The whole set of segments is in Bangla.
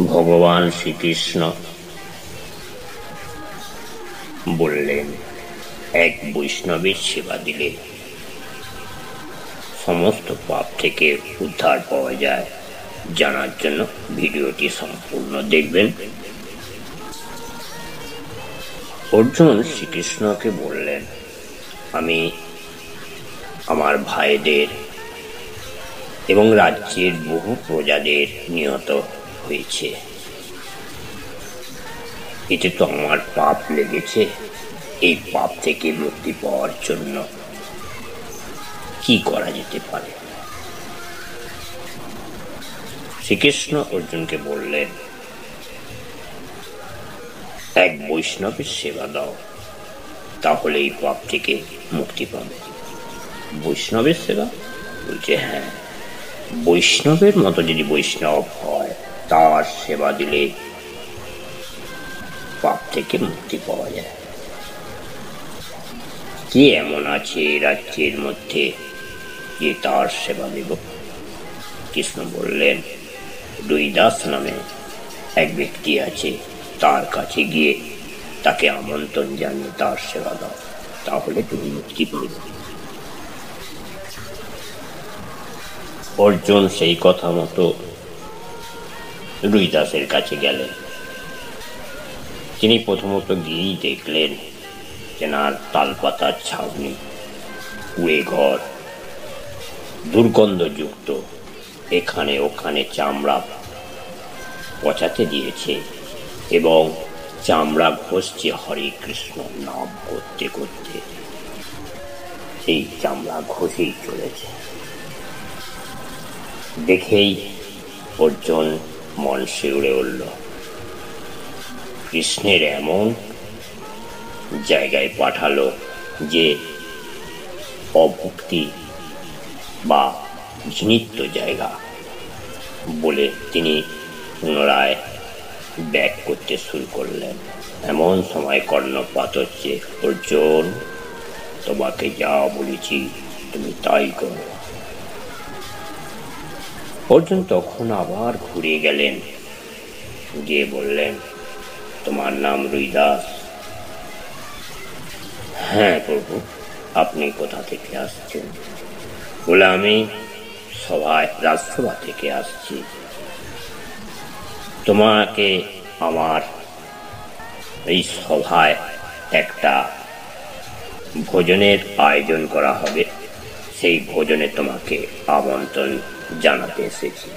ভগবান শ্রীকৃষ্ণ বললেন, এক বৈষ্ণবের সেবা দিলে সমস্ত পাপ থেকে উদ্ধার পাওয়া যায়। জানার জন্য ভিডিওটি সম্পূর্ণ দেখবেন। অর্জুন শ্রীকৃষ্ণকে বললেন, আমি আমার ভাইদের এবং রাজ্যের বহু প্রজাদের নিহত হয়েছে, এতে তো আমার পাপ লেগেছে। এই পাপ থেকে মুক্তি পাওয়ার জন্য কি করা যেতে পারে? শ্রীকৃষ্ণ অর্জুনকে বললেন, এক বৈষ্ণবের সেবা দাও, তাহলে এই পাপ থেকে মুক্তি পাবে। বৈষ্ণবের সেবা? বলছে, হ্যাঁ, বৈষ্ণবের মতো যদি বৈষ্ণব হয়, তার সেবা দিলে পাপ থেকে মুক্তি পাওয়া যায়। কে এমন আছে রাজ্যের মধ্যে যে তার সেবা দেব? কৃষ্ণ বললেন, রুইদাস নামে এক ব্যক্তি আছে, তার কাছে গিয়ে তাকে আমন্ত্রণ জানিয়ে তার সেবা দাও, তাহলে তুমি মুক্তি পাবে। অর্জুন সেই কথা মতো রুইদাসের কাছে গেলেন। তিনি প্রথমত গিয়েই দেখলেন তেনার তালপাতার ছাউনি, কুড়ে ঘর, দুর্গন্ধযুক্ত, এখানে ওখানে চামড়া পচাতে দিয়েছে এবং চামড়া ঘষছে হরে কৃষ্ণ নাম করতে করতে। সেই চামড়া ঘষেই চলেছে। দেখেই অর্জুন মন শিউরে উঠল। কৃষ্ণের এমন জায়গায় পাঠালো যে অভক্তি বা ঘৃণিত জায়গা বলে তিনি পুনরায় ব্যাক করতে শুরু করলেন। এমন সময় কর্ণপাত হচ্ছে, অর্জুন, তোমাকে যা বলেছি তুমি তাই করো। অর্জুন তখন আবার ঘুরে গেলেন, গিয়ে বললেন, তোমার নাম রুইদাস? হ্যাঁ প্রভু, আপনি কোথা থেকে আসছেন? বলে, আমি রাজসভা থেকে আসছি। তোমাকে আমার এই সভায় একটা ভোজনের আয়োজন করা হবে, সেই ভোজনে তোমাকে আমন্ত্রণ জানাতে এসেছি।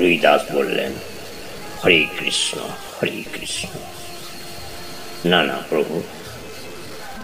রুইদাস বললেন, হরে কৃষ্ণ হরে কৃষ্ণ। না না প্রভু,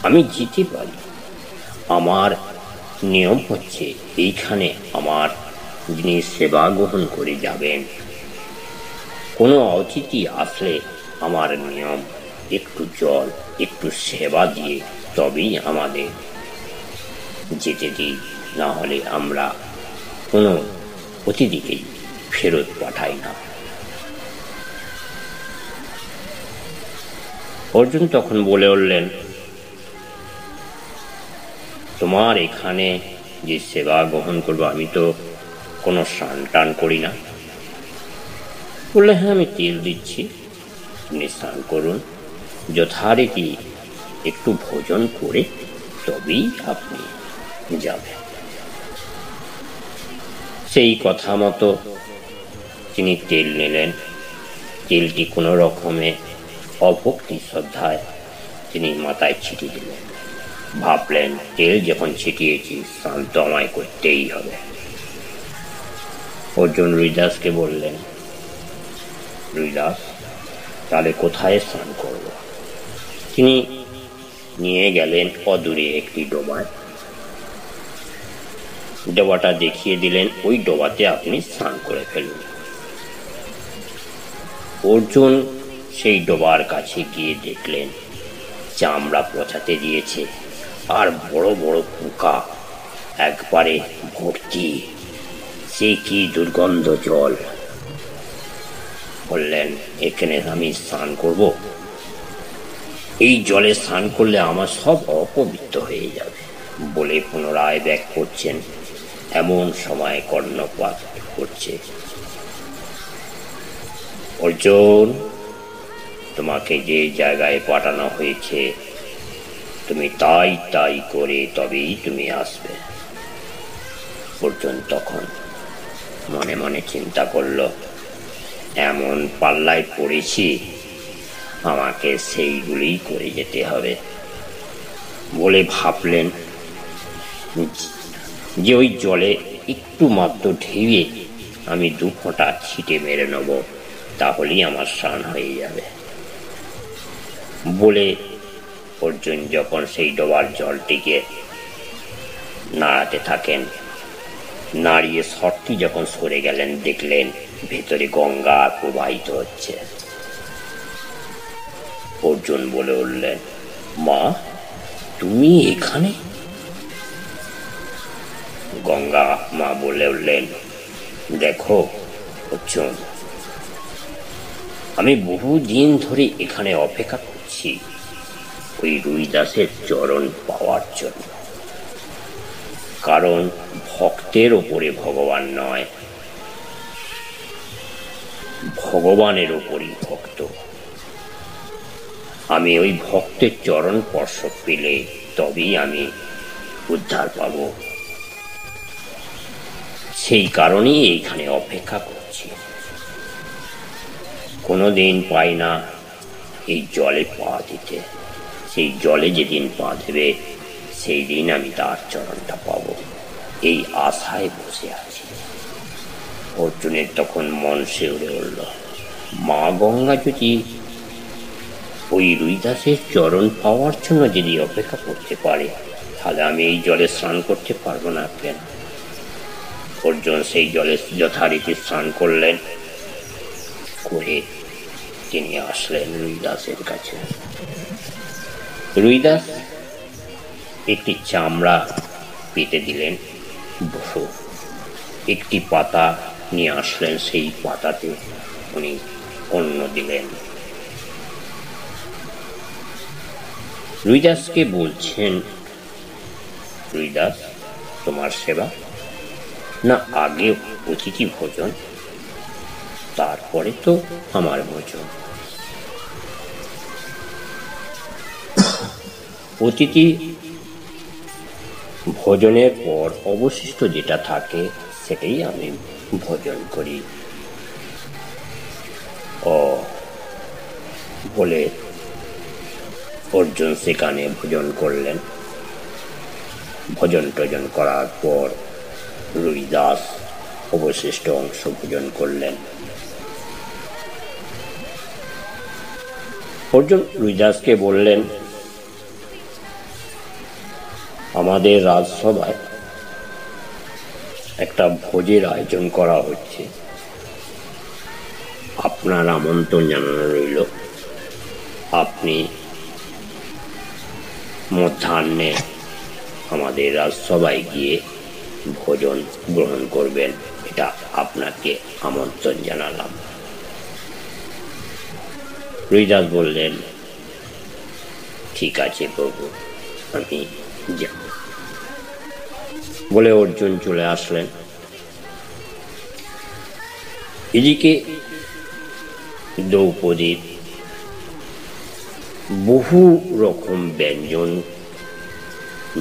আমি যেতে পারি। আমার নিয়ম হচ্ছে, এইখানে আমার যিনি সেবা গ্রহণ করে যাবেন, কোনো অতিথি আসলে আমার নিয়ম একটু জল, একটু সেবা দিয়ে তবেই আমাদের যেতে দিই, না হলে আমরা কোনো অতিথিকেই ফেরত পাঠাই না। অর্জুন তখন বলে উঠলেন, তোমার এখানে যে সেবা গ্রহণ করবো, আমি তো কোনো স্নান টান করি না। বললে, হ্যাঁ, আমি তেল দিচ্ছি, আপনি স্নান করুন, যথারীতি একটু ভোজন করে তবেই আপনি যাবেন। সেই কথা মতো তিনি তেল নিলেন। তেলটি কোনো রকমে অভক্তি শ্রদ্ধায় তিনি মাথায় ছিটিয়ে দিলেন। ভাবলেন, তেল যখন ছিটিয়েছি, স্নান তো আমায় করতেই হবে। অর্জুন রুইদাসকে বললেন, রুইদাস, তাহলে কোথায় স্নান করব? তিনি নিয়ে গেলেন অদূরে একটি ডোবায়। ডোবাটা দেখিয়ে দিলেন, ওই ডোবাতে আপনি স্নান করে ফেলুন। অর্জুন সেই ডোবার কাছে গিয়ে দেখলেন চামড়া পচাতে দিয়েছে, আর বড় বড় পোকা একবারে ভর্তি। সে কি দুর্গন্ধ জল! বললেন, এখানে আমি স্নান করব? এই জলে স্নান করলে আমার সব অপবিত্র হয়ে যাবে বলে পুনরায় ব্যাক করছেন। এমন সময় কর্ণপাত করছে। অর্জুন, তোমাকে যে জায়গায় পাঠানো হয়েছে তুমি তাই তাই করে তবেই তুমি আসবে। অর্জুন তখন মনে মনে চিন্তা করল, এমন পাল্লায় পড়েছি, আমাকে সেইগুলি করে যেতে হবে বলে ভাবলেন যে ওই জলে একটু মাত্র ঢেউয়ে আমি 2 ফোঁটা ছিটে মেরে নেব, তাহলেই আমার স্নান হয়ে যাবে বলে অর্জুন যখন সেই ডোবার জলটিকে নাড়াতে থাকেন, নাড়িয়ে শটটি যখন সরে গেলেন, দেখলেন ভেতরে গঙ্গা প্রবাহিত হচ্ছে। অর্জুন বলে উঠলেন, মা তুমি এখানে? গঙ্গা মা বলে উঠলেন, দেখো অর্জুন, আমি বহুদিন ধরে এখানে অপেক্ষা করছি ওই রুইদাসের চরণ পাওয়ার জন্য। কারণ ভক্তের ওপরে ভগবান নয়, ভগবানের ওপরই ভক্ত। আমি ওই ভক্তের চরণ স্পর্শ পেলে তবেই আমি উদ্ধার পাব। সেই কারণেই এইখানে অপেক্ষা করছি। কোনোদিন পাই না এই জলে পা দিতে, সেই জলে যেদিন পা দেবে সেই দিন আমি তার চরণটা পাব, এই আশায় বসে আছি। অর্জুনের তখন মন শিউরে উঠল, মা গঙ্গা যদি ওই রুইদাসের চরণ পাওয়ার জন্য যদি অপেক্ষা করতে পারে, তাহলে আমি এই জলে স্নান করতে পারবো না কেন? অর্জুন সেই জলে যথারীতি স্নান করলেন, করে তিনি আসলেন রুইদাসের কাছে। রুইদাস একটি চামড়া পেতে দিলেন, বসো। একটি পাতা নিয়ে আসলেন, সেই পাতাতে উনি অন্ন দিলেন। রুইদাসকে বলছেন, রুইদাস তোমার সেবা না, আগে অতিথি ভোজন, তারপরে তো আমার ভোজন। অতিথি ভোজনের পর অবশিষ্ট যেটা থাকে সেটাই আমি ভোজন করি। ও বলে অর্জুন সেখানে ভোজন করলেন। ভোজন টোজন করার পর রুইদাস অবশিষ্ট অংশ ভোজন করলেন। অর্জুন রুইদাসকে বললেন, আমাদের রাজসভায় একটা ভোজের আয়োজন করা হচ্ছে, আপনার আমন্ত্রণ জানানো রইল। আপনি মধ্যাহ্নে আমাদের রাজসভায় গিয়ে ভোজন গ্রহণ করবেন, এটা আপনাকে আমন্ত্রণ জানালাম। রুইদাস বললেন, ঠিক আছে প্রভু, আমি যাব বলে অর্জুন চলে আসলেন। এদিকে দ্রৌপদীর বহু রকম ব্যঞ্জন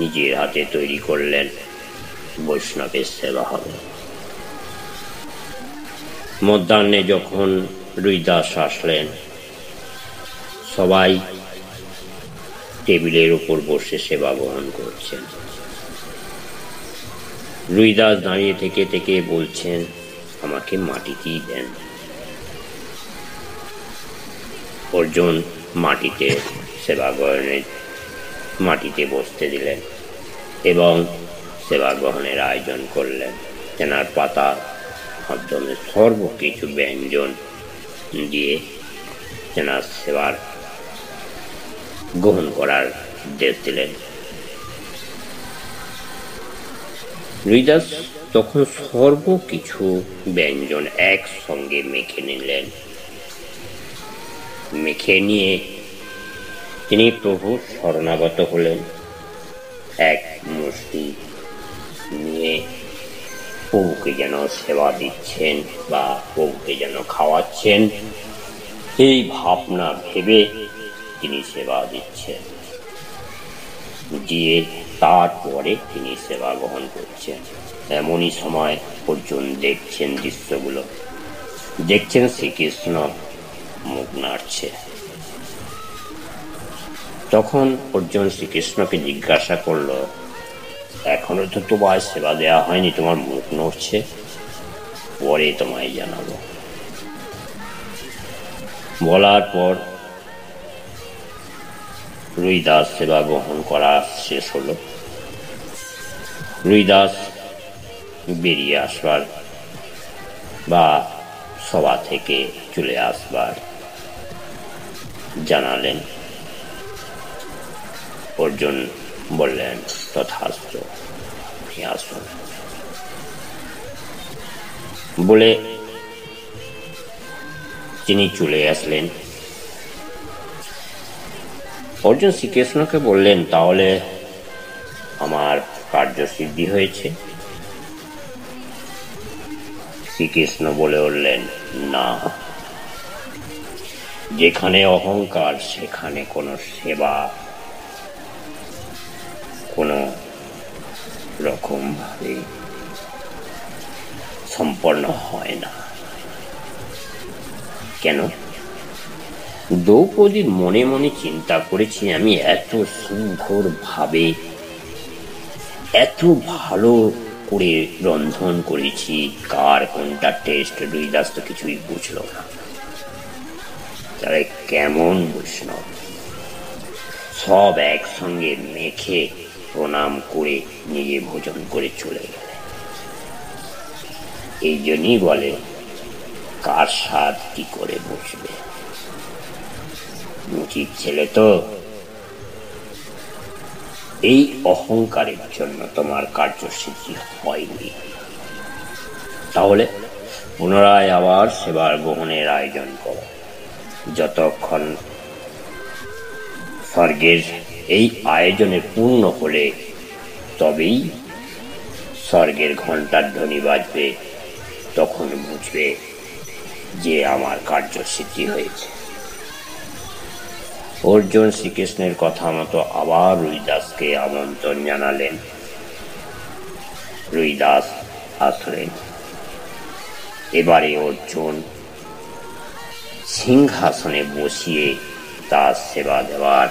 নিজের হাতে তৈরি করলেন, বৈষ্ণবের সেবা হবে। মধ্যাহ্নে যখন রুইদাস আসলেন, সবাই টেবিলের উপর বসে সেবা গ্রহণ করছেন। রুইদাস দাঁড়িয়ে থেকে থেকে বলছেন, আমাকে মাটিতেই দেন। অর্জুন মাটিতে সেবা গ্রহণের মাটিতে বসতে দিলেন এবং সেবা গ্রহণের আয়োজন করলেন। তেনার পাতা মাধ্যমে সর্বকিছু ব্যঞ্জন দিয়ে তেনার সেবার গ্রহণ করার নির্দেশ দিলেন। রুইদাস তখন সর্বকিছু ব্যঞ্জন একসঙ্গে মেখে নিলেন। মেখে নিয়ে তিনি প্রভু শরণাগত হলেন। এক মুষ্টি নিয়ে প্রভুকে যেন সেবা দিচ্ছেন বা প্রভুকে যেন খাওয়াচ্ছেন, এই ভাবনা ভেবে তিনি সেবা দিচ্ছেন, দিয়ে তারপরে তিনি সেবা গ্রহণ করছেন। এমনই সময় অর্জুন দেখছেন দৃশ্যগুলো, দেখছেন শ্রীকৃষ্ণ মুখ নাড়ছে। তখন অর্জুন শ্রীকৃষ্ণকে জিজ্ঞাসা করলো, এখনো তো তোমার সেবা দেওয়া হয়নি, তোমার মুখ নড়ছে, পরে তোমায় জানাবো। বলার পর রুইদাস সেবা গ্রহণ করা শেষ হলো। রুইদাস বেরিয়ে আসবার বা সভা থেকে চলে আসবার জানালেন। অর্জুন বললেন, তথাস্তু, আসুন বলে তিনি চলে আসলেন। অর্জুন শ্রীকৃষ্ণকে বললেন, তাহলে আমার কার্যসিদ্ধি হয়েছে? শ্রীকৃষ্ণ বলে উঠলেন, না, যেখানে অহংকার সেখানে কোনো সেবা কোনো রকম ভাবে সম্পন্ন হয় না। কেন? দ্রৌপদীর মনে মনে চিন্তা করেছি, আমি এত সুঘোর ভাবে এত ভালো করে রন্ধন করেছি, কার কোনটা টেস্ট রুইদাস তো কিছুই বুঝল না। তারা কেমন বৈষ্ণব, সব একসঙ্গে মেখে প্রণাম করে নিজে ভোজন করে চলে গেলে। এই জন্যই বলে, কার স্বাদ কি করে বুঝবে। উচিত ছেলে তো। এই অহংকারের জন্য তোমার কার্যসিদ্ধি হয়নি। তাহলে পুনরায় আবার সেবার গ্রহণের আয়োজন করো। যতক্ষণ স্বর্গের এই আয়োজনে পূর্ণ হলে তবেই স্বর্গের ঘণ্টার ধ্বনি বাজবে, তখন বুঝবে যে আমার কার্যসিদ্ধি হয়েছে। অর্জুন শ্রীকৃষ্ণের কথা মতো আবার রুইদাসকে আমন্ত্রণ জানালেন। রুইদাস আসলেন। এবারে অর্জুন সিংহাসনে বসিয়ে তার সেবা দেওয়ার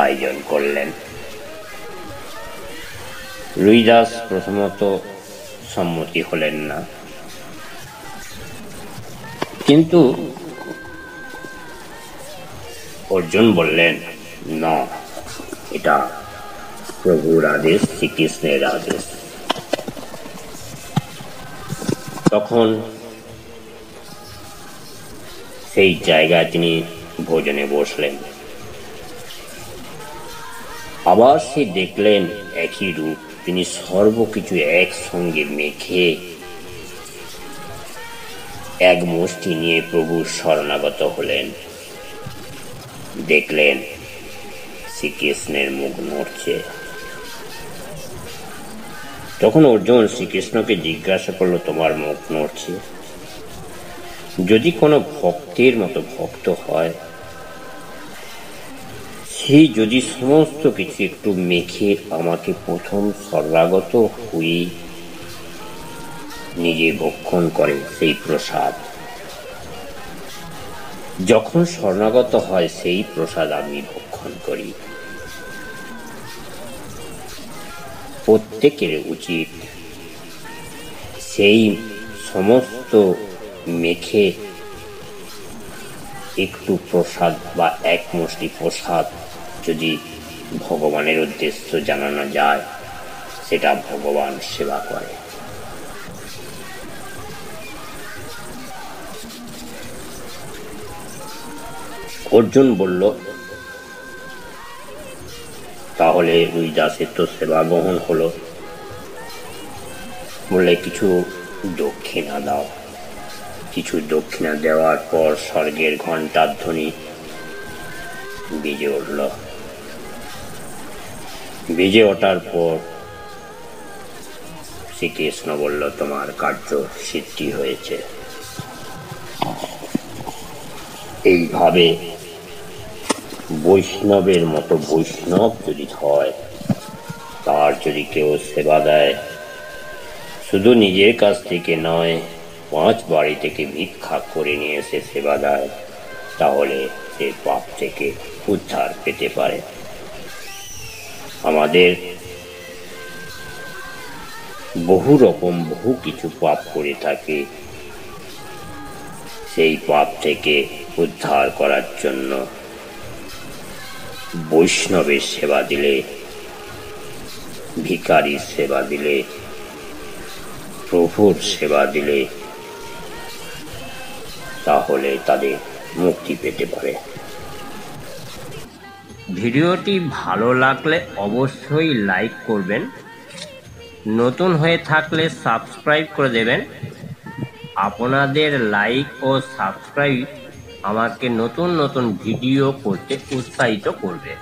আয়োজন করলেন। রুইদাস প্রথমত সম্মতি হলেন না, কিন্তু অর্জুন বললেন, না, এটা প্রভুর আদেশ, শ্রীকৃষ্ণের আদেশ। তখন সেই জায়গায় তিনি ভোজনে বসলেন। আবার সে দেখলেন একই রূপ, তিনি সর্বকিছু একসঙ্গে মেখে এক মুষ্টি নিয়ে প্রভুর শরণাগত হলেন। দেখলেন শ্রীকৃষ্ণের মুখ নড়ছে। তখন অর্জুন শ্রীকৃষ্ণকে জিজ্ঞাসা করলো, তোমার মুখ নড়ছে? যদি কোনো ভক্তের মতো ভক্ত হয়, সেই যদি সমস্ত কিছু একটু মেখে আমাকে প্রথম শরণাগত হয়ে নিজে ভক্ষণ করে, সেই প্রসাদ যখন শরণাগত হয় সেই প্রসাদ আমি ভক্ষণ করি। প্রত্যেকের উচিত সেই সমস্ত মেখে একটু প্রসাদ বা এক মুষ্টি প্রসাদ যদি ভগবানের উদ্দেশ্য জানানো যায়, সেটা ভগবান সেবা করে। অর্জুন বলল, তাহলে রুইদাসের তো সেবা গ্রহণ হলো, বললে কিছু দক্ষিণা দাও। কিছু দক্ষিণা দেওয়ার পর স্বর্গের ঘণ্টার ধ্বনি বেজে উঠল। বেজে ওঠার পর শ্রীকৃষ্ণ বলল, তোমার কার্য সিদ্ধি হয়েছে। এইভাবে বৈষ্ণবের মতো বৈষ্ণব যদি হয়, তার যদি কেউ সেবা দেয়, শুধু নিজের কাছ থেকে নয়, 5 বাড়ি থেকে ভিক্ষা করে নিয়ে এসে সেবা দেয়, তাহলে সে পাপ থেকে উদ্ধার পেতে পারে। আমাদের বহু রকম বহু কিছু পাপ করে থাকে, সেই পাপ থেকে উদ্ধার করার জন্য বৈষ্ণবের সেবা দিলে, ভিখারির সেবা দিলে, প্রভুর সেবা দিলে, তাহলে তাদের মুক্তি পেতে পারে। ভিডিওটি ভালো লাগলে অবশ্যই লাইক করবেন, নতুন হয়ে থাকলে সাবস্ক্রাইব করে দেবেন। আপনাদের লাইক ও সাবস্ক্রাইব আমাকে নতুন নতুন ভিডিও করতে উৎসাহিত করবে।